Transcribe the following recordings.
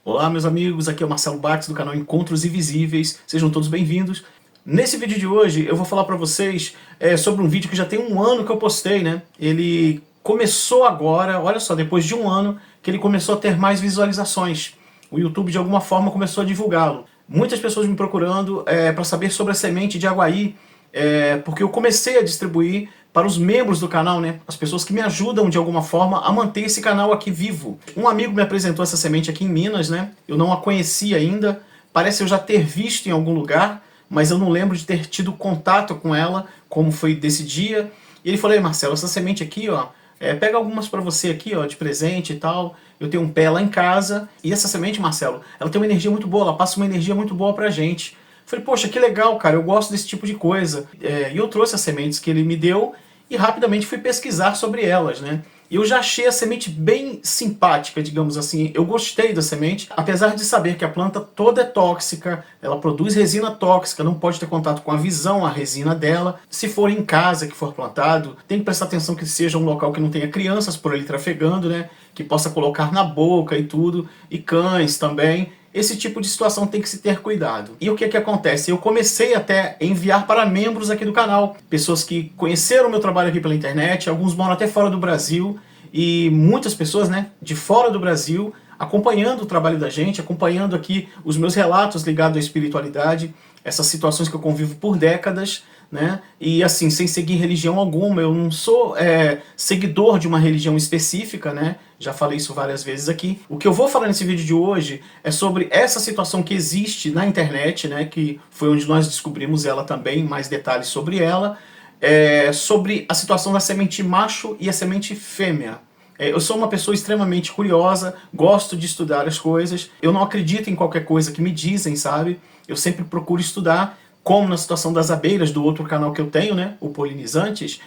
Olá meus amigos, aqui é o Marcelo Bax do canal Encontros Invisíveis, sejam todos bem-vindos. Nesse vídeo de hoje eu vou falar para vocês sobre um vídeo que já tem um ano que eu postei, né? Ele começou agora, olha só, depois de um ano que ele começou a ter mais visualizações. O YouTube de alguma forma começou a divulgá-lo. Muitas pessoas me procurando para saber sobre a semente de Aguaí, porque eu comecei a distribuir para os membros do canal, né? As pessoas que me ajudam de alguma forma a manter esse canal aqui vivo. Um amigo me apresentou essa semente aqui em Minas, né? Eu não a conhecia ainda, parece eu já ter visto em algum lugar, mas eu não lembro de ter tido contato com ela, como foi desse dia. E ele falou: Marcelo, essa semente aqui, ó, pega algumas para você aqui, ó, de presente e tal. Eu tenho um pé lá em casa, e essa semente, Marcelo, ela tem uma energia muito boa, ela passa uma energia muito boa pra gente. Falei, poxa, que legal, cara, eu gosto desse tipo de coisa. E eu trouxe as sementes que ele me deu e rapidamente fui pesquisar sobre elas, né? E eu já achei a semente bem simpática, digamos assim. Eu gostei da semente, apesar de saber que a planta toda é tóxica, ela produz resina tóxica, não pode ter contato com a visão, a resina dela. Se for em casa que for plantado, tem que prestar atenção que seja um local que não tenha crianças por ali trafegando, né? Que possa colocar na boca e tudo, e cães também. Esse tipo de situação tem que se ter cuidado. E o que acontece? Eu comecei até a enviar para membros aqui do canal, pessoas que conheceram o meu trabalho aqui pela internet, alguns moram até fora do Brasil, e muitas pessoas, né, de fora do Brasil, acompanhando o trabalho da gente, acompanhando aqui os meus relatos ligados à espiritualidade, essas situações que eu convivo por décadas, né? E assim, sem seguir religião alguma, eu não sou seguidor de uma religião específica, né? Já falei isso várias vezes aqui. O que eu vou falar nesse vídeo de hoje é sobre essa situação que existe na internet, né? Que foi onde nós descobrimos ela também, mais detalhes sobre ela, sobre a situação da semente macho e a semente fêmea. Eu sou uma pessoa extremamente curiosa, gosto de estudar as coisas, eu não acredito em qualquer coisa que me dizem, sabe? Eu sempre procuro estudar, como na situação das abelhas, do outro canal que eu tenho, né, o Polinizantes,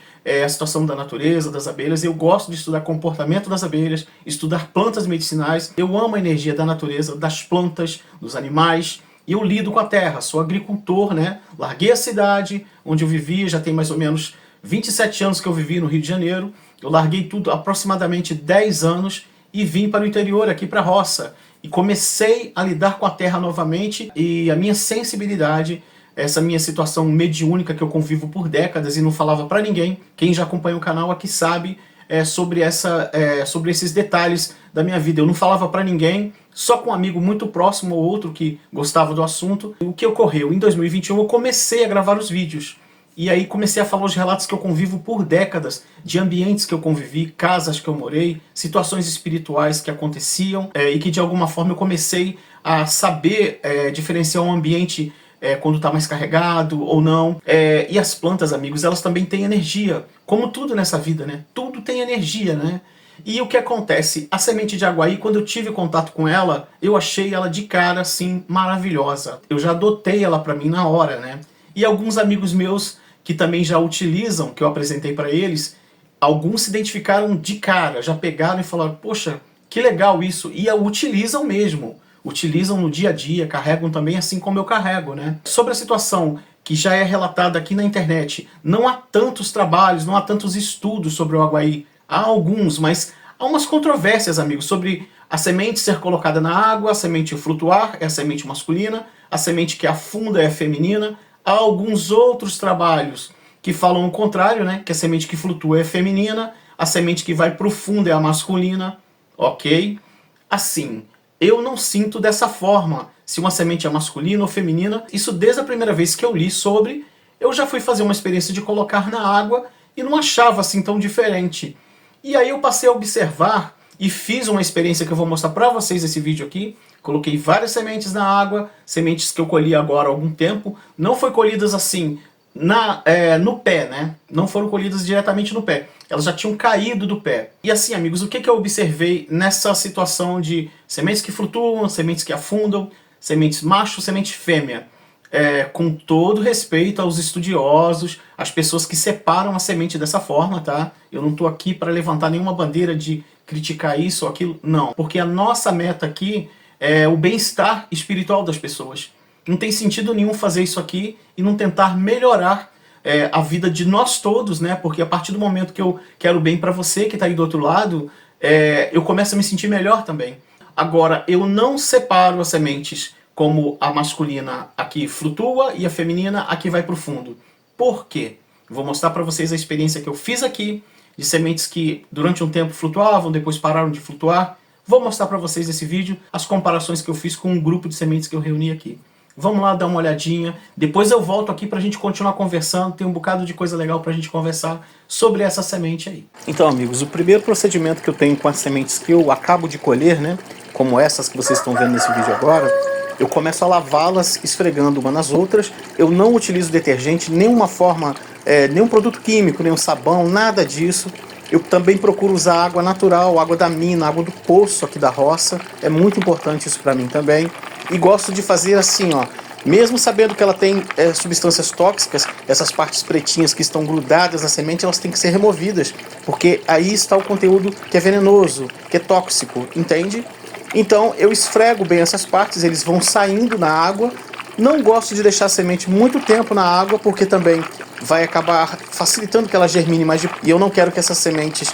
a situação da natureza, das abelhas. Eu gosto de estudar comportamento das abelhas, estudar plantas medicinais. Eu amo a energia da natureza, das plantas, dos animais. E eu lido com a terra, sou agricultor, né? Larguei a cidade onde eu vivia, já tem mais ou menos 27 anos que eu vivi no Rio de Janeiro. Eu larguei tudo há aproximadamente 10 anos e vim para o interior, aqui para a roça. E comecei a lidar com a terra novamente, e a minha sensibilidade, essa minha situação mediúnica que eu convivo por décadas e não falava para ninguém, quem já acompanha o canal aqui sabe sobre esses detalhes da minha vida. Eu não falava para ninguém, só com um amigo muito próximo ou outro que gostava do assunto. O que ocorreu? Em 2021 eu comecei a gravar os vídeos. E aí comecei a falar os relatos que eu convivo por décadas, de ambientes que eu convivi, casas que eu morei, situações espirituais que aconteciam, e que de alguma forma eu comecei a saber diferenciar um ambiente quando está mais carregado ou não. E as plantas, amigos, elas também têm energia, como tudo nessa vida, né? Tudo tem energia, né? E o que acontece? A semente de Aguaí, quando eu tive contato com ela, eu achei ela de cara, assim, maravilhosa. Eu já adotei ela pra mim na hora, né? E alguns amigos meus que também já utilizam, que eu apresentei para eles, alguns se identificaram de cara, já pegaram e falaram, poxa, que legal isso, e a utilizam mesmo, utilizam no dia a dia, carregam também assim como eu carrego, né? Sobre a situação que já é relatada aqui na internet, não há tantos trabalhos, não há tantos estudos sobre o Aguaí, há alguns, mas há umas controvérsias, amigos, sobre a semente ser colocada na água, a semente flutuar é a semente masculina, a semente que afunda é a feminina. Há alguns outros trabalhos que falam o contrário, né? Que a semente que flutua é feminina, a semente que vai para o fundo é a masculina, ok? Assim, eu não sinto dessa forma se uma semente é masculina ou feminina. Isso desde a primeira vez que eu li sobre, eu já fui fazer uma experiência de colocar na água e não achava assim tão diferente. E aí eu passei a observar e fiz uma experiência que eu vou mostrar para vocês nesse vídeo aqui. Coloquei várias sementes na água, sementes que eu colhi agora há algum tempo. Não foi colhidas assim no pé, né? Não foram colhidas diretamente no pé. Elas já tinham caído do pé. E assim, amigos, o que eu observei nessa situação de sementes que flutuam, sementes que afundam, sementes macho, semente fêmea? Com todo respeito aos estudiosos, às pessoas que separam a semente dessa forma, tá? Eu não estou aqui para levantar nenhuma bandeira de criticar isso ou aquilo, não. Porque a nossa meta aqui é o bem-estar espiritual das pessoas. Não tem sentido nenhum fazer isso aqui e não tentar melhorar a vida de nós todos, né? Porque a partir do momento que eu quero bem para você que está aí do outro lado, eu começo a me sentir melhor também. Agora, eu não separo as sementes como a masculina aqui flutua e a feminina aqui vai para o fundo. Por quê? Vou mostrar para vocês a experiência que eu fiz aqui, de sementes que durante um tempo flutuavam, depois pararam de flutuar. Vou mostrar para vocês nesse vídeo as comparações que eu fiz com um grupo de sementes que eu reuni aqui. Vamos lá dar uma olhadinha, depois eu volto aqui para a gente continuar conversando, tem um bocado de coisa legal para a gente conversar sobre essa semente aí. Então, amigos, o primeiro procedimento que eu tenho com as sementes que eu acabo de colher, né, como essas que vocês estão vendo nesse vídeo agora, eu começo a lavá-las esfregando uma nas outras. Eu não utilizo detergente, nenhuma forma, nenhum produto químico, nenhum sabão, nada disso. Eu também procuro usar água natural, água da mina, água do poço aqui da roça. É muito importante isso para mim também. E gosto de fazer assim, ó, mesmo sabendo que ela tem substâncias tóxicas, essas partes pretinhas que estão grudadas na semente, elas têm que ser removidas, porque aí está o conteúdo que é venenoso, que é tóxico, entende? Então eu esfrego bem essas partes, eles vão saindo na água. Não gosto de deixar a semente muito tempo na água, porque também vai acabar facilitando que ela germine mais. E eu não quero que essas sementes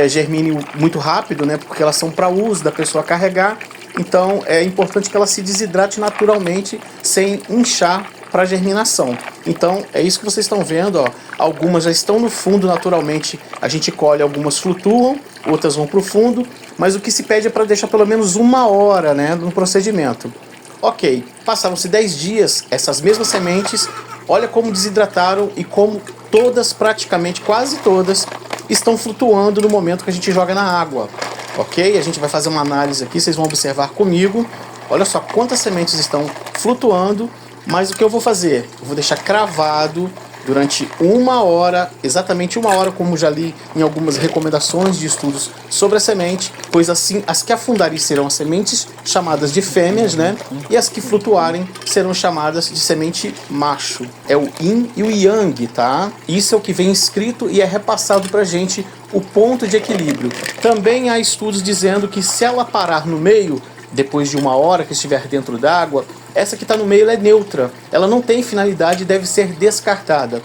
germinem muito rápido, né? Porque elas são para uso da pessoa carregar. Então é importante que ela se desidrate naturalmente, sem inchar para germinação. Então é isso que vocês estão vendo, ó. Algumas já estão no fundo naturalmente, a gente colhe, algumas flutuam, outras vão para o fundo, mas o que se pede é para deixar pelo menos 1 hora, né, no procedimento. Ok, passaram-se 10 dias, essas mesmas sementes, olha como desidrataram e como todas, praticamente quase todas, estão flutuando no momento que a gente joga na água. Ok? A gente vai fazer uma análise aqui, vocês vão observar comigo. Olha só quantas sementes estão flutuando, mas o que eu vou fazer? Eu vou deixar cravado durante 1 hora, exatamente 1 hora, como já li em algumas recomendações de estudos sobre a semente, pois assim as que afundarem serão as sementes chamadas de fêmeas, né? E as que flutuarem serão chamadas de semente macho. É o yin e o yang, tá? Isso é o que vem escrito e é repassado pra gente o ponto de equilíbrio. Também há estudos dizendo que se ela parar no meio, depois de 1 hora que estiver dentro d'água, essa que está no meio ela é neutra, ela não tem finalidade e deve ser descartada.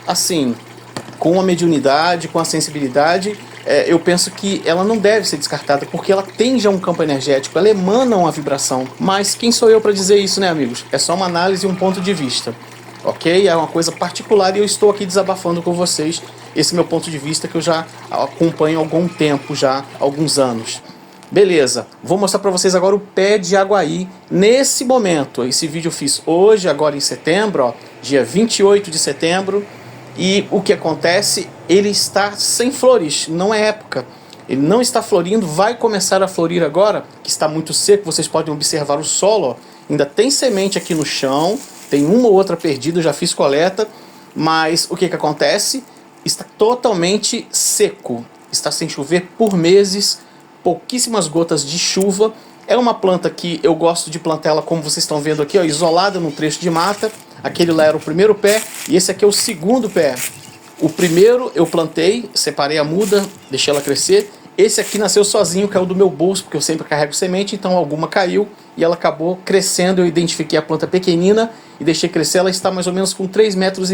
Assim, com a mediunidade, com a sensibilidade, eu penso que ela não deve ser descartada, porque ela tem já um campo energético, ela emana uma vibração. Mas quem sou eu para dizer isso, né, amigos? É só uma análise e um ponto de vista, ok? É uma coisa particular e eu estou aqui desabafando com vocês esse meu ponto de vista que eu já acompanho há algum tempo, já há alguns anos. Beleza, vou mostrar para vocês agora o pé de Aguaí nesse momento. Esse vídeo eu fiz hoje, agora em setembro, ó, dia 28 de setembro. E o que acontece? Ele está sem flores, não é época. Ele não está florindo, vai começar a florir agora, que está muito seco. Vocês podem observar o solo, ó. Ainda tem semente aqui no chão, tem uma ou outra perdida, eu já fiz coleta. Mas o que acontece? Está totalmente seco, está sem chover por meses, pouquíssimas gotas de chuva. É uma planta que eu gosto de plantar ela, como vocês estão vendo aqui, ó, isolada num trecho de mata. Aquele lá era o primeiro pé e esse aqui é o segundo pé. O primeiro eu plantei, separei a muda, deixei ela crescer. Esse aqui nasceu sozinho, caiu do meu bolso, porque eu sempre carrego semente, então alguma caiu e ela acabou crescendo. Eu identifiquei a planta pequenina e deixei crescer, ela está mais ou menos com 3,5 metros.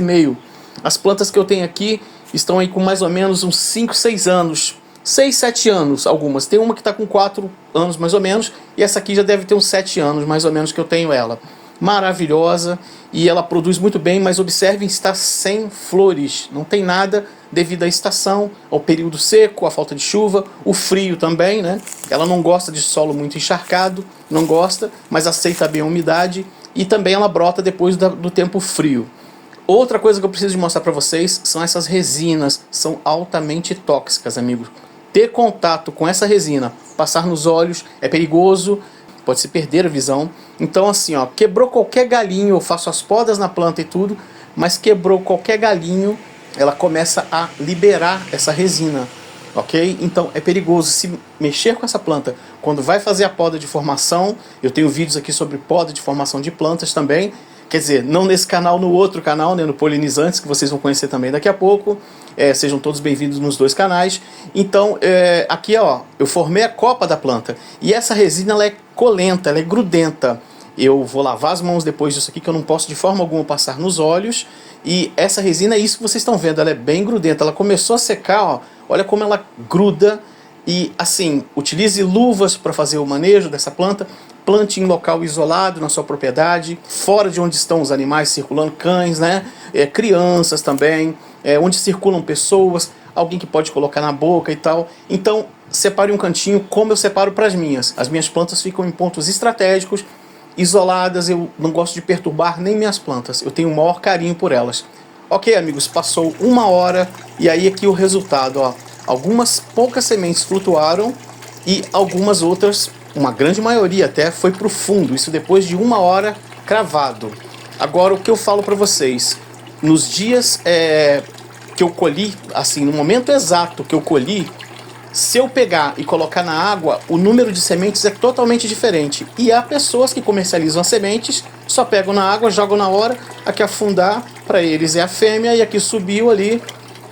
As plantas que eu tenho aqui estão aí com mais ou menos uns 5, 6 anos. 6, 7 anos, algumas. Tem uma que está com 4 anos mais ou menos, e essa aqui já deve ter uns 7 anos mais ou menos que eu tenho ela. Maravilhosa, e ela produz muito bem, mas observem, está sem flores. Não tem nada devido à estação, ao período seco, à falta de chuva, o frio também, né? Ela não gosta de solo muito encharcado, não gosta, mas aceita bem a umidade, e também ela brota depois do tempo frio. Outra coisa que eu preciso de mostrar para vocês são essas resinas, são altamente tóxicas, amigos. Ter contato com essa resina, passar nos olhos, é perigoso, pode se perder a visão. Então assim, ó, quebrou qualquer galinho, eu faço as podas na planta e tudo, mas quebrou qualquer galinho, ela começa a liberar essa resina, ok? Então é perigoso se mexer com essa planta. Quando vai fazer a poda de formação, eu tenho vídeos aqui sobre poda de formação de plantas também, quer dizer, não nesse canal, no outro canal, né, no Polinizantes, que vocês vão conhecer também daqui a pouco. Sejam todos bem-vindos nos dois canais. Então, aqui ó, eu formei a copa da planta. E essa resina ela é colenta, ela é grudenta. Eu vou lavar as mãos depois disso aqui, que eu não posso de forma alguma passar nos olhos. E essa resina é isso que vocês estão vendo, ela é bem grudenta. Ela começou a secar, ó, olha como ela gruda. E assim, utilize luvas para fazer o manejo dessa planta. Plante em local isolado na sua propriedade, fora de onde estão os animais circulando, cães, né? Crianças também, onde circulam pessoas, alguém que pode colocar na boca e tal. Então, separe um cantinho como eu separo para as minhas. As minhas plantas ficam em pontos estratégicos, isoladas. Eu não gosto de perturbar nem minhas plantas. Eu tenho o maior carinho por elas. Ok, amigos, passou 1 hora e aí aqui o resultado, ó. Algumas poucas sementes flutuaram e algumas outras, uma grande maioria até, foi para o fundo. Isso depois de 1 hora cravado. Agora o que eu falo para vocês, nos dias que eu colhi, assim, no momento exato que eu colhi, se eu pegar e colocar na água, o número de sementes é totalmente diferente. E há pessoas que comercializam as sementes, só pegam na água, jogam na hora, a que afundar para eles é a fêmea e a que subiu ali,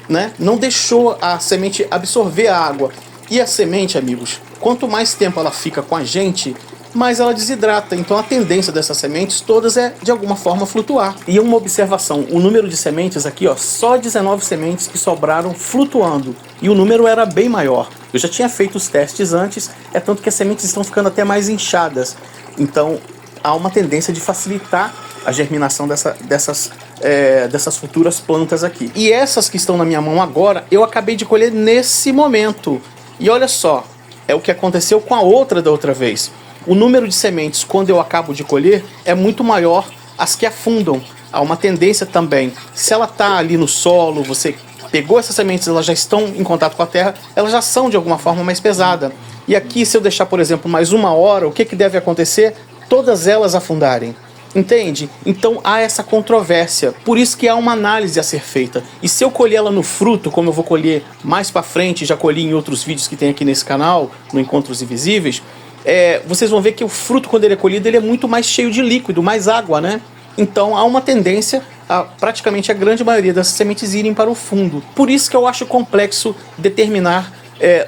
né, não deixou a semente absorver a água. E a semente, amigos, quanto mais tempo ela fica com a gente, mais ela desidrata. Então a tendência dessas sementes todas é de alguma forma flutuar. E uma observação, o número de sementes aqui, ó, só 19 sementes que sobraram flutuando. E o número era bem maior. Eu já tinha feito os testes antes, é tanto que as sementes estão ficando até mais inchadas. Então há uma tendência de facilitar a germinação dessas futuras plantas aqui. E essas que estão na minha mão agora, eu acabei de colher nesse momento. E olha só, é o que aconteceu com a outra da outra vez. O número de sementes, quando eu acabo de colher, é muito maior as que afundam. Há uma tendência também. Se ela está ali no solo, você pegou essas sementes, elas já estão em contato com a terra, elas já são de alguma forma mais pesadas. E aqui, se eu deixar, por exemplo, mais 1 hora, o que deve acontecer? Todas elas afundarem. Entende? Então há essa controvérsia. Por isso que há uma análise a ser feita. E se eu colher ela no fruto, como eu vou colher mais pra frente, já colhi em outros vídeos que tem aqui nesse canal, no Encontros Invisíveis, vocês vão ver que o fruto, quando ele é colhido, ele é muito mais cheio de líquido, mais água, né? Então há uma tendência a praticamente a grande maioria dessas sementes irem para o fundo. Por isso que eu acho complexo determinar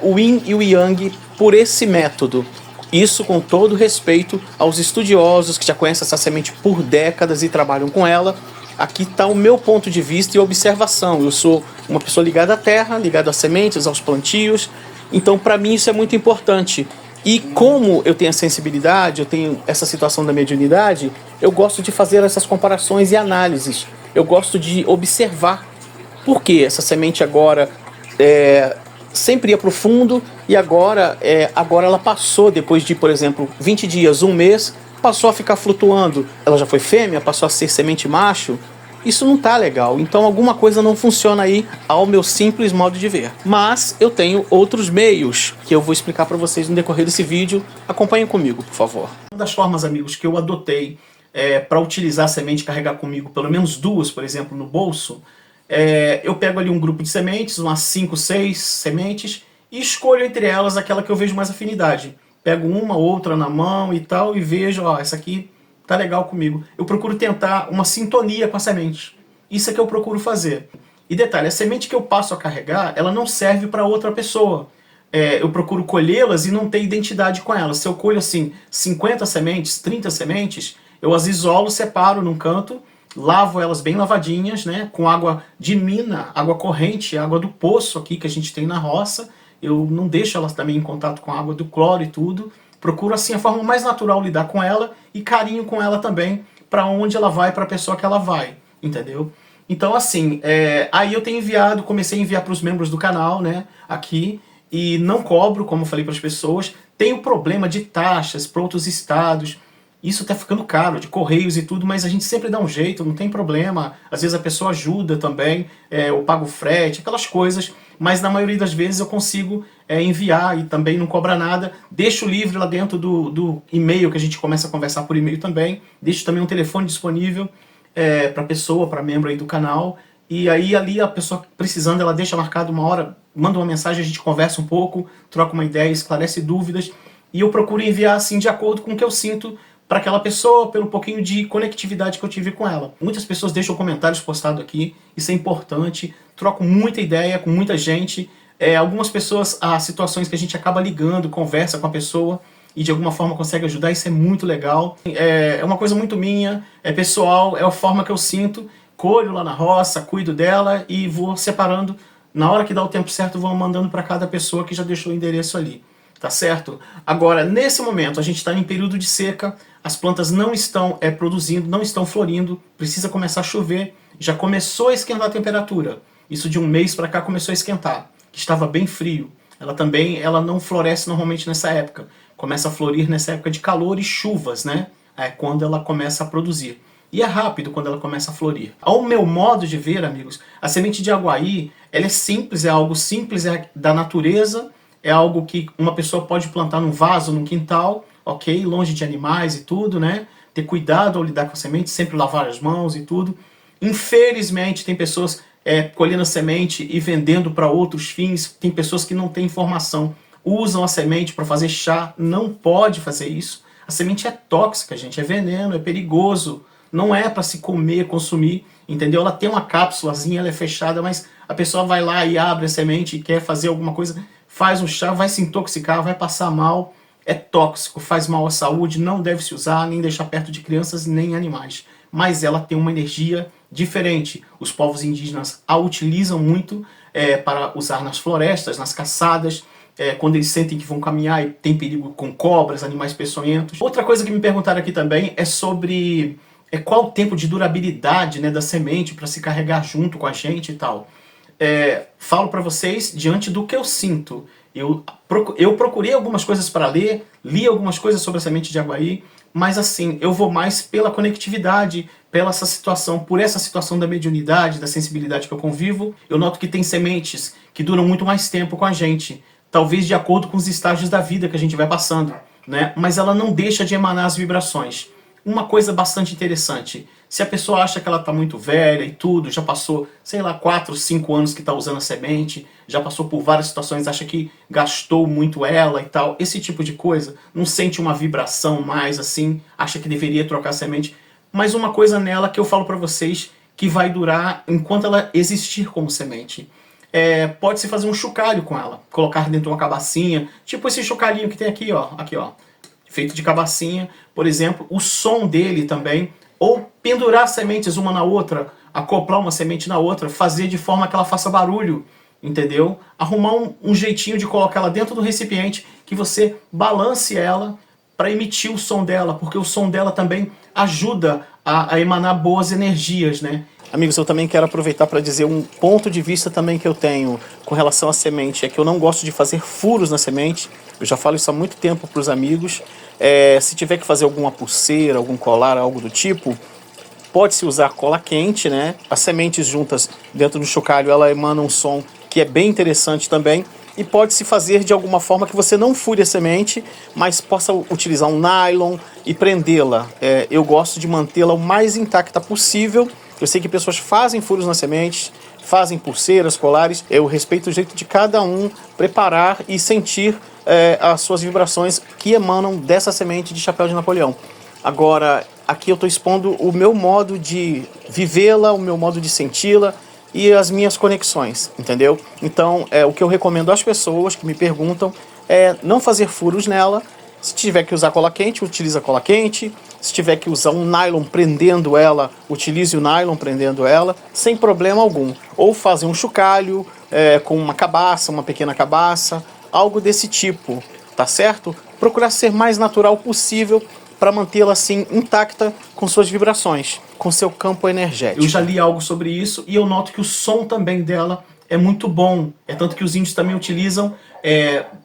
o yin e o yang por esse método. Isso com todo respeito aos estudiosos que já conhecem essa semente por décadas e trabalham com ela. Aqui está o meu ponto de vista e observação. Eu sou uma pessoa ligada à terra, ligada às sementes, aos plantios. Então, para mim, isso é muito importante. E como eu tenho a sensibilidade, eu tenho essa situação da mediunidade, eu gosto de fazer essas comparações e análises. Eu gosto de observar por que essa semente agora sempre ia para o fundo e agora ela passou, depois de, por exemplo, 20 dias, 1 mês, passou a ficar flutuando. Ela já foi fêmea, passou a ser semente macho. Isso não tá legal, então alguma coisa não funciona aí ao meu simples modo de ver. Mas eu tenho outros meios que eu vou explicar para vocês no decorrer desse vídeo. Acompanhem comigo, por favor. Uma das formas, amigos, que eu adotei para utilizar a semente e carregar comigo, pelo menos 2, por exemplo, no bolso, eu pego ali um grupo de sementes, umas 5, 6 sementes, e escolho entre elas aquela que eu vejo mais afinidade. Pego uma, outra na mão e tal, e vejo, ó, essa aqui tá legal comigo. Eu procuro tentar uma sintonia com a semente. Isso é que eu procuro fazer. E detalhe, a semente que eu passo a carregar, ela não serve para outra pessoa. Eu procuro colhê-las e não ter identidade com elas. Se eu colho assim 50 sementes, 30 sementes, eu as isolo, separo num canto, lavo elas bem lavadinhas, né, com água de mina, água corrente, água do poço aqui que a gente tem na roça. Eu não deixo elas também em contato com a água do cloro e tudo. Procuro assim a forma mais natural lidar com ela e carinho com ela também, para onde ela vai, para a pessoa que ela vai, entendeu? Então assim, aí eu tenho enviado, comecei a enviar para os membros do canal, né, aqui, e não cobro, como eu falei para as pessoas. Tenho problema de taxas para outros estados. Isso tá ficando caro, de correios e tudo, mas a gente sempre dá um jeito, não tem problema. Às vezes a pessoa ajuda também, eu pago frete, aquelas coisas, mas na maioria das vezes eu consigo enviar e também não cobra nada. Deixo livre lá dentro do e-mail, que a gente começa a conversar por e-mail também. Deixo também um telefone disponível para pessoa, para membro aí do canal. E aí ali a pessoa precisando, ela deixa marcado uma hora, manda uma mensagem, a gente conversa um pouco, troca uma ideia, esclarece dúvidas. E eu procuro enviar assim de acordo com o que eu sinto para aquela pessoa, pelo pouquinho de conectividade que eu tive com ela. Muitas pessoas deixam comentários postados aqui, isso é importante, troco muita ideia com muita gente. Algumas pessoas, há situações que a gente acaba ligando, conversa com a pessoa e de alguma forma consegue ajudar, isso é muito legal. É uma coisa muito minha, é pessoal, é a forma que eu sinto, colho lá na roça, cuido dela e vou separando Na hora que dá o tempo certo, vão mandando para cada pessoa que já deixou o endereço ali. Tá certo? Agora, nesse momento, a gente está em período de seca, as plantas não estão produzindo, não estão florindo, precisa começar a chover, já começou a esquentar a temperatura. Isso de um mês para cá começou a esquentar, que estava bem frio. Ela não floresce normalmente nessa época. Começa a florir nessa época de calor e chuvas, né? É quando ela começa a produzir. E é rápido quando ela começa a florir. Ao meu modo de ver, amigos, a semente de aguaí, ela é simples, é algo simples, é da natureza, é algo que uma pessoa pode plantar num vaso, num quintal, ok? Longe de animais e tudo, né? Ter cuidado ao lidar com a semente, sempre lavar as mãos e tudo. Infelizmente, tem pessoas colhendo a semente e vendendo para outros fins. Tem pessoas que não têm informação, usam a semente para fazer chá. Não pode fazer isso. A semente é tóxica, gente, é veneno, é perigoso. Não é para se comer, consumir, entendeu? Ela tem uma cápsulazinha, ela é fechada, mas a pessoa vai lá e abre a semente e quer fazer alguma coisa, faz um chá, vai se intoxicar, vai passar mal. É tóxico, faz mal à saúde, não deve se usar, nem deixar perto de crianças nem animais. Mas ela tem uma energia diferente. Os povos indígenas a utilizam muito para usar nas florestas, nas caçadas, quando eles sentem que vão caminhar e tem perigo com cobras, animais peçonhentos. Outra coisa que me perguntaram aqui também é sobre qual o tempo de durabilidade, né, da semente para se carregar junto com a gente e tal. Falo para vocês diante do que eu sinto. Eu procurei algumas coisas para ler, li algumas coisas sobre a semente de aguaí, mas assim, eu vou mais pela conectividade, por essa situação da mediunidade, da sensibilidade que eu convivo. Eu noto que tem sementes que duram muito mais tempo com a gente, talvez de acordo com os estágios da vida que a gente vai passando, né? Mas ela não deixa de emanar as vibrações. Uma coisa bastante interessante, se a pessoa acha que ela está muito velha e tudo, já passou, sei lá, 4, 5 anos que está usando a semente, já passou por várias situações, acha que gastou muito ela e tal, esse tipo de coisa, não sente uma vibração mais assim, acha que deveria trocar a semente, mas uma coisa nela que eu falo para vocês que vai durar enquanto ela existir como semente. Pode-se fazer um chocalho com ela, colocar dentro de uma cabacinha, tipo esse chocalhinho que tem aqui, ó, feito de cabacinha, por exemplo, o som dele também, ou pendurar sementes uma na outra, acoplar uma semente na outra, fazer de forma que ela faça barulho, entendeu? Arrumar um jeitinho de colocar ela dentro do recipiente, que você balance ela para emitir o som dela, porque o som dela também ajuda a emanar boas energias, né? Amigos, eu também quero aproveitar para dizer um ponto de vista também que eu tenho com relação à semente, é que eu não gosto de fazer furos na semente. Eu já falo isso há muito tempo para os amigos. Se tiver que fazer alguma pulseira, algum colar, algo do tipo, pode-se usar cola quente, né? As sementes juntas dentro do chocalho, ela emana um som que é bem interessante também. E pode-se fazer de alguma forma que você não fure a semente, mas possa utilizar um nylon e prendê-la. Eu gosto de mantê-la o mais intacta possível. Eu sei que pessoas fazem furos nas sementes, fazem pulseiras, colares. Eu respeito o jeito de cada um preparar e sentir as suas vibrações que emanam dessa semente de chapéu de Napoleão. Agora, aqui eu estou expondo o meu modo de vivê-la, o meu modo de senti-la e as minhas conexões, entendeu? Então, o que eu recomendo às pessoas que me perguntam é não fazer furos nela. Se tiver que usar cola quente, utiliza cola quente. Se tiver que usar um nylon prendendo ela, utilize o nylon prendendo ela, sem problema algum. Ou fazer um chocalho com uma cabaça, uma pequena cabaça, algo desse tipo, tá certo? Procurar ser mais natural possível para mantê-la assim intacta com suas vibrações, com seu campo energético. Eu já li algo sobre isso e eu noto que o som também dela é muito bom. É tanto que os índios também utilizam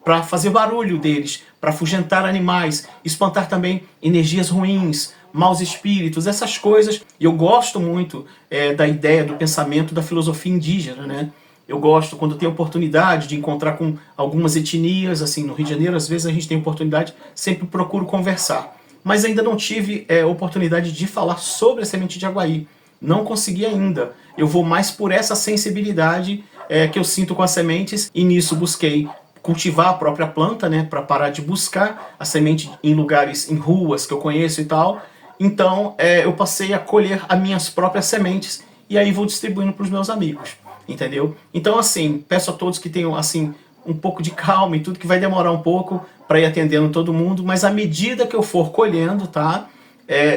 para fazer barulho deles, para afugentar animais, espantar também energias ruins, maus espíritos, essas coisas. E eu gosto muito da ideia, do pensamento, da filosofia indígena, né? Eu gosto quando tenho oportunidade de encontrar com algumas etnias, assim, no Rio de Janeiro, às vezes a gente tem oportunidade, sempre procuro conversar. Mas ainda não tive oportunidade de falar sobre a semente de aguaí. Não consegui ainda. Eu vou mais por essa sensibilidade que eu sinto com as sementes, e nisso busquei cultivar a própria planta, né, para parar de buscar a semente em lugares, em ruas que eu conheço e tal. Então eu passei a colher as minhas próprias sementes e aí vou distribuindo para os meus amigos, entendeu? Então assim, peço a todos que tenham assim um pouco de calma e tudo, que vai demorar um pouco para ir atendendo todo mundo, mas à medida que eu for colhendo, tá,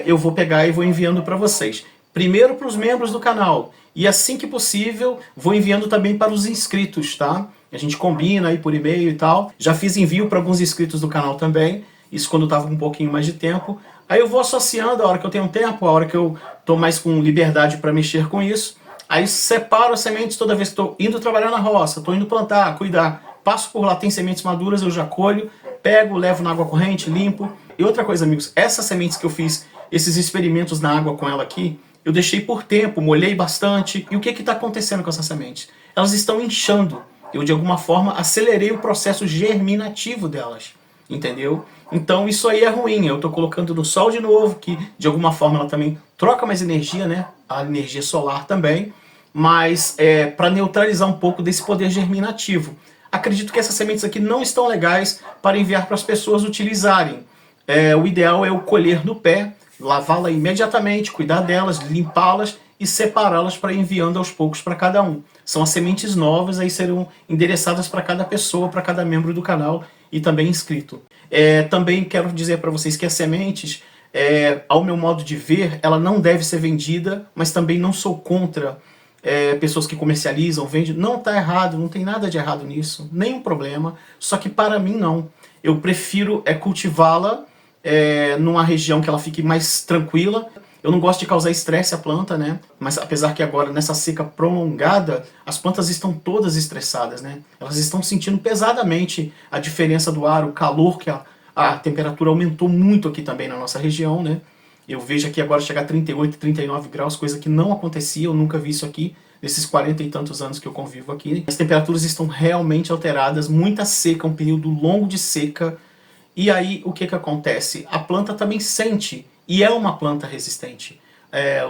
eu vou pegar e vou enviando para vocês. primeiro para os membros do canal. E assim que possível, vou enviando também para os inscritos, tá? A gente combina aí por e-mail e tal. Já fiz envio para alguns inscritos do canal também. Isso quando eu tava com um pouquinho mais de tempo. Aí eu vou associando a hora que eu tenho tempo, a hora que eu tô mais com liberdade para mexer com isso. Aí separo as sementes toda vez que estou indo trabalhar na roça, estou indo plantar, cuidar. Passo por lá, tem sementes maduras, eu já colho, pego, levo na água corrente, limpo. E outra coisa, amigos, essas sementes que eu fiz, esses experimentos na água com ela aqui, eu deixei por tempo, molhei bastante. E o que está acontecendo com essas sementes? Elas estão inchando. Eu, de alguma forma, acelerei o processo germinativo delas. Entendeu? Então isso aí é ruim. Eu estou colocando no sol de novo, que de alguma forma ela também troca mais energia, né? A energia solar também. Mas para neutralizar um pouco desse poder germinativo. Acredito que essas sementes aqui não estão legais para enviar para as pessoas utilizarem. O ideal é eu colher no pé, lavá-la imediatamente, cuidar delas, limpá-las e separá-las para ir enviando aos poucos para cada um. São as sementes novas, aí serão endereçadas para cada pessoa, para cada membro do canal e também inscrito. Também quero dizer para vocês que as sementes, ao meu modo de ver, ela não deve ser vendida, mas também não sou contra pessoas que comercializam, vendem. Não está errado, não tem nada de errado nisso, nenhum problema, só que para mim não. Eu prefiro cultivá-la numa região que ela fique mais tranquila. Eu não gosto de causar estresse à planta, né? Mas apesar que agora, nessa seca prolongada, as plantas estão todas estressadas, né? Elas estão sentindo pesadamente a diferença do ar, o calor, que a temperatura aumentou muito aqui também na nossa região, né? Eu vejo aqui agora chegar a 38, 39 graus, coisa que não acontecia, eu nunca vi isso aqui, nesses 40 e tantos anos que eu convivo aqui. As temperaturas estão realmente alteradas, muita seca, um período longo de seca. E aí, o que acontece? A planta também sente, e é uma planta resistente.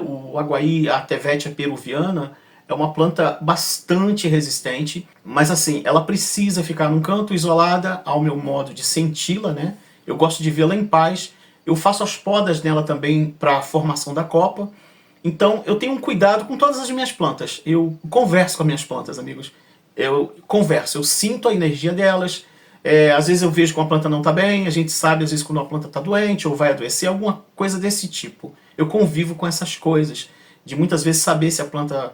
O aguaí, a Tevetia peruviana, é uma planta bastante resistente, mas assim, ela precisa ficar num canto isolada, ao meu modo de senti-la, né? Eu gosto de vê-la em paz. Eu faço as podas nela também para a formação da copa. Então, eu tenho um cuidado com todas as minhas plantas. Eu converso com as minhas plantas, amigos. Eu converso, eu sinto a energia delas. Às vezes eu vejo que uma planta não está bem, a gente sabe às vezes quando uma planta está doente ou vai adoecer, alguma coisa desse tipo. Eu convivo com essas coisas, de muitas vezes saber se a planta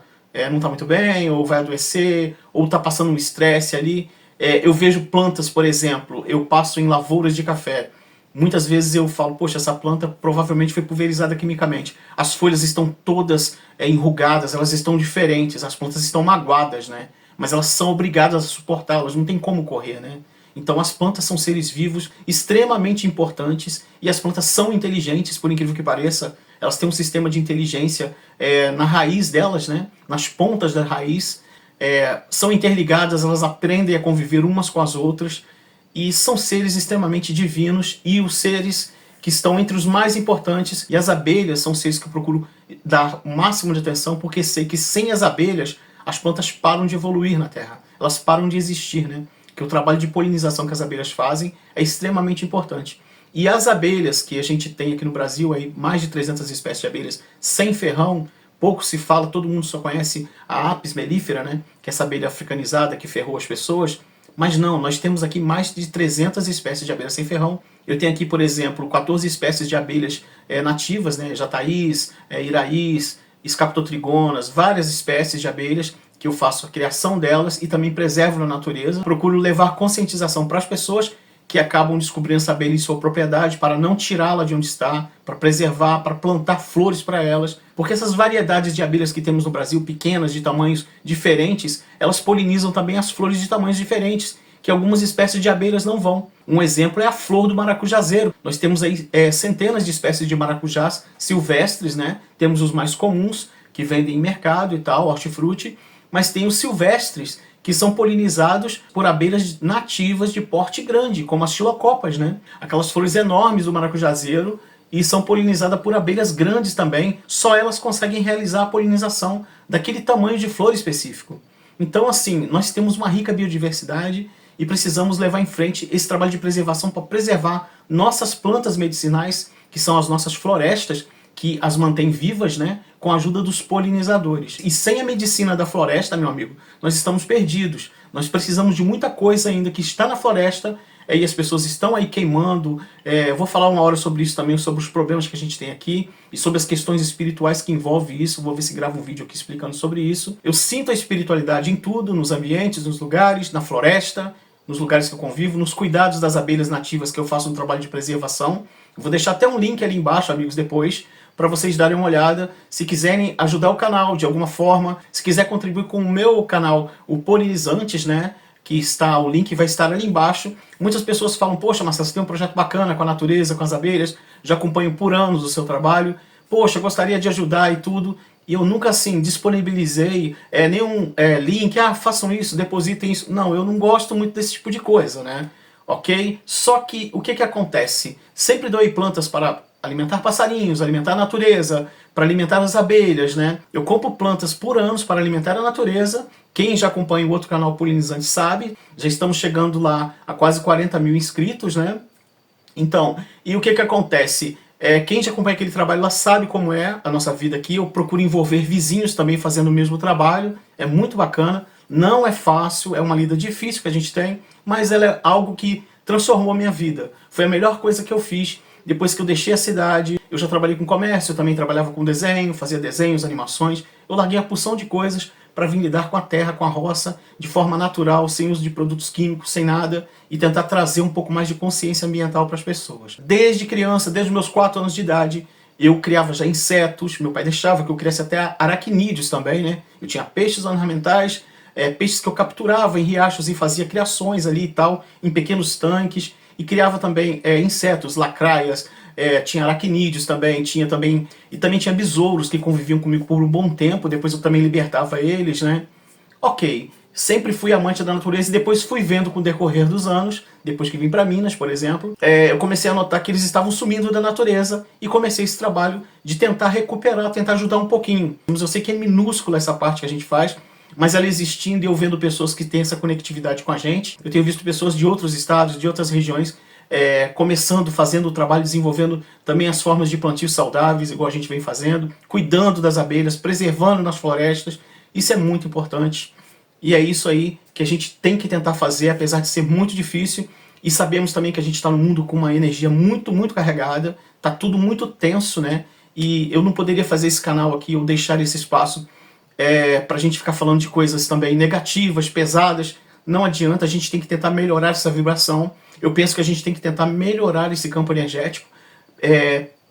não está muito bem, ou vai adoecer, ou está passando um estresse ali. Eu vejo plantas, por exemplo, eu passo em lavouras de café. Muitas vezes eu falo, poxa, essa planta provavelmente foi pulverizada quimicamente. As folhas estão todas enrugadas, elas estão diferentes, as plantas estão magoadas, né? Mas elas são obrigadas a suportar, elas não tem como correr, né? Então as plantas são seres vivos extremamente importantes e as plantas são inteligentes, por incrível que pareça. Elas têm um sistema de inteligência na raiz delas, né? Nas pontas da raiz. São interligadas, elas aprendem a conviver umas com as outras e são seres extremamente divinos e os seres que estão entre os mais importantes. E as abelhas são seres que eu procuro dar o máximo de atenção porque sei que sem as abelhas as plantas param de evoluir na Terra. Elas param de existir, né? Que o trabalho de polinização que as abelhas fazem é extremamente importante. E as abelhas que a gente tem aqui no Brasil, aí, mais de 300 espécies de abelhas sem ferrão, pouco se fala, todo mundo só conhece a Apis mellifera, né? Que é essa abelha africanizada que ferrou as pessoas. Mas não, nós temos aqui mais de 300 espécies de abelhas sem ferrão. Eu tenho aqui, por exemplo, 14 espécies de abelhas nativas, né? Jataís, iraís, escaptotrigonas, várias espécies de abelhas que eu faço a criação delas e também preservo na natureza. Procuro levar conscientização para as pessoas que acabam descobrindo essa abelha em sua propriedade para não tirá-la de onde está, para preservar, para plantar flores para elas. Porque essas variedades de abelhas que temos no Brasil, pequenas, de tamanhos diferentes, elas polinizam também as flores de tamanhos diferentes, que algumas espécies de abelhas não vão. Um exemplo é a flor do maracujazeiro. Nós temos aí centenas de espécies de maracujás silvestres, né? Temos os mais comuns, que vendem em mercado e tal, hortifruti, mas tem os silvestres, que são polinizados por abelhas nativas de porte grande, como as xilocopas, né? Aquelas flores enormes do maracujazeiro, e são polinizadas por abelhas grandes também, só elas conseguem realizar a polinização daquele tamanho de flor específico. Então, assim, nós temos uma rica biodiversidade e precisamos levar em frente esse trabalho de preservação para preservar nossas plantas medicinais, que são as nossas florestas, que as mantém vivas, né, com a ajuda dos polinizadores. E sem a medicina da floresta, meu amigo, nós estamos perdidos. Nós precisamos de muita coisa ainda que está na floresta, e as pessoas estão aí queimando. Eu vou falar uma hora sobre isso também, sobre os problemas que a gente tem aqui e sobre as questões espirituais que envolvem isso. Vou ver se gravo um vídeo aqui explicando sobre isso. Eu sinto a espiritualidade em tudo, nos ambientes, nos lugares, na floresta, nos lugares que eu convivo, nos cuidados das abelhas nativas que eu faço um trabalho de preservação. Eu vou deixar até um link ali embaixo, amigos, depois, para vocês darem uma olhada. Se quiserem ajudar o canal de alguma forma, se quiser contribuir com o meu canal, o Polinizantes, né? Que está, o link vai estar ali embaixo. Muitas pessoas falam, poxa, Marcelo, você tem um projeto bacana com a natureza, com as abelhas, já acompanho por anos o seu trabalho, poxa, gostaria de ajudar e tudo. E eu nunca, assim, disponibilizei nenhum link, façam isso, depositem isso. Não, eu não gosto muito desse tipo de coisa, né? Ok? Só que, o que que acontece? Sempre doei plantas para alimentar passarinhos, alimentar a natureza, para alimentar as abelhas, né? Eu compro plantas por anos para alimentar a natureza. Quem já acompanha o outro canal Polinizante sabe, já estamos chegando lá a quase 40 mil inscritos, né? Então, e o que que acontece? Quem já acompanha aquele trabalho lá sabe como é a nossa vida aqui. Eu procuro envolver vizinhos também fazendo o mesmo trabalho. É muito bacana. Não é fácil, é uma lida difícil que a gente tem, mas ela é algo que transformou a minha vida. Foi a melhor coisa que eu fiz depois que eu deixei a cidade. Eu já trabalhei com comércio, eu também trabalhava com desenho, fazia desenhos, animações. Eu larguei a porção de coisas para vir lidar com a terra, com a roça, de forma natural, sem uso de produtos químicos, sem nada, e tentar trazer um pouco mais de consciência ambiental para as pessoas. Desde criança, desde os meus 4 anos de idade, eu criava já insetos, meu pai deixava que eu criasse até aracnídeos também, né? Eu tinha peixes ornamentais, peixes que eu capturava em riachos e fazia criações ali e tal, em pequenos tanques, e criava também insetos, lacraias, tinha aracnídeos também, e também tinha besouros que conviviam comigo por um bom tempo, depois eu também libertava eles, né? Ok, sempre fui amante da natureza e depois fui vendo com o decorrer dos anos, depois que vim para Minas, por exemplo, eu comecei a notar que eles estavam sumindo da natureza e comecei esse trabalho de tentar recuperar, tentar ajudar um pouquinho. Eu sei que é minúscula essa parte que a gente faz, mas ela existindo e eu vendo pessoas que têm essa conectividade com a gente. Eu tenho visto pessoas de outros estados, de outras regiões, começando, fazendo o trabalho, desenvolvendo também as formas de plantios saudáveis, igual a gente vem fazendo, cuidando das abelhas, preservando nas florestas. Isso é muito importante. E é isso aí que a gente tem que tentar fazer, apesar de ser muito difícil. E sabemos também que a gente está num mundo com uma energia muito, muito carregada. Tá tudo muito tenso, né? E eu não poderia fazer esse canal aqui, ou deixar esse espaço pra gente ficar falando de coisas também negativas, pesadas. Não adianta, a gente tem que tentar melhorar essa vibração. Eu penso que a gente tem que tentar melhorar esse campo energético,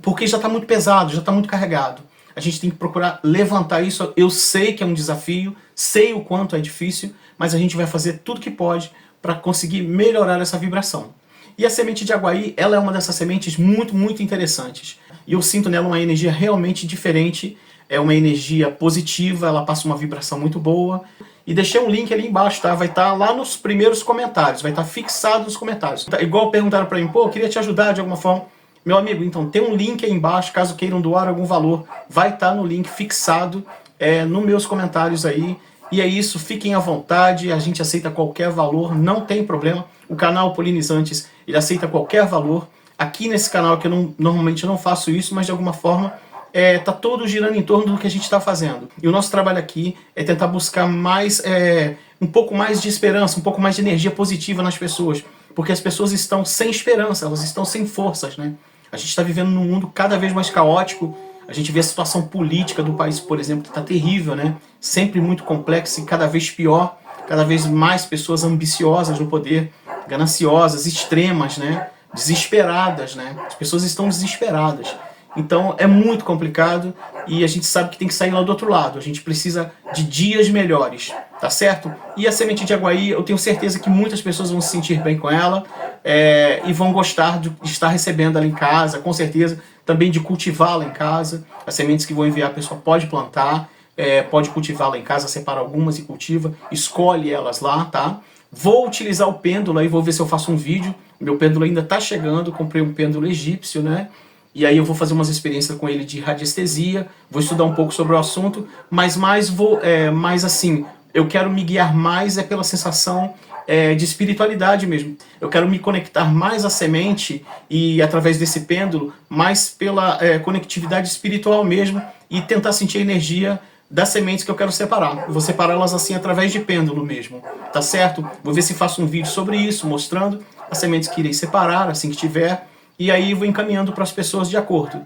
porque já está muito pesado, já está muito carregado. A gente tem que procurar levantar isso. Eu sei que é um desafio, sei o quanto é difícil, mas a gente vai fazer tudo que pode para conseguir melhorar essa vibração. E a semente de Aguaí, ela é uma dessas sementes muito, muito interessantes. E eu sinto nela uma energia realmente diferente, é uma energia positiva, ela passa uma vibração muito boa. E deixei um link ali embaixo, tá? Vai estar lá nos primeiros comentários, vai estar fixado nos comentários. Igual perguntaram para mim, pô, eu queria te ajudar de alguma forma. Meu amigo, então tem um link aí embaixo, caso queiram doar algum valor, vai estar no link fixado nos meus comentários aí. E é isso, fiquem à vontade, a gente aceita qualquer valor, não tem problema. O canal Polinizantes, ele aceita qualquer valor. Aqui nesse canal, que eu normalmente não faço isso, mas de alguma forma tá todo girando em torno do que a gente está fazendo. E o nosso trabalho aqui é tentar buscar mais, um pouco mais de esperança, um pouco mais de energia positiva nas pessoas. Porque as pessoas estão sem esperança, elas estão sem forças, né? A gente está vivendo num mundo cada vez mais caótico. A gente vê a situação política do país, por exemplo, que está terrível, né? Sempre muito complexa e cada vez pior. Cada vez mais pessoas ambiciosas no poder, gananciosas, extremas, né? Desesperadas, né? As pessoas estão desesperadas. Então é muito complicado e a gente sabe que tem que sair lá do outro lado. A gente precisa de dias melhores, tá certo? E a semente de Aguaí, eu tenho certeza que muitas pessoas vão se sentir bem com ela e vão gostar de estar recebendo ela em casa, com certeza. Também de cultivá-la em casa. As sementes que vou enviar a pessoa pode plantar, pode cultivá-la em casa, separa algumas e cultiva, escolhe elas lá, tá? Vou utilizar o pêndulo aí, vou ver se eu faço um vídeo. Meu pêndulo ainda tá chegando, comprei um pêndulo egípcio, né? E aí eu vou fazer umas experiências com ele de radiestesia, vou estudar um pouco sobre o assunto, mas mais assim, eu quero me guiar mais pela sensação de espiritualidade mesmo. Eu quero me conectar mais à semente e através desse pêndulo, mais pela conectividade espiritual mesmo e tentar sentir a energia das sementes que eu quero separar. Eu vou separá-las assim através de pêndulo mesmo, tá certo? Vou ver se faço um vídeo sobre isso, mostrando. as sementes que irei separar assim que tiver, e aí vou encaminhando para as pessoas de acordo.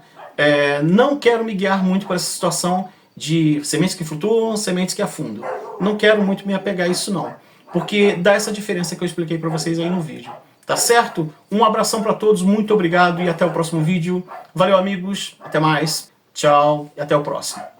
Não quero me guiar muito para essa situação de sementes que flutuam, sementes que afundam. Não quero muito me apegar a isso não, porque dá essa diferença que eu expliquei para vocês aí no vídeo. Tá certo? Um abração para todos, muito obrigado e até o próximo vídeo. Valeu, amigos, até mais, tchau e até o próximo.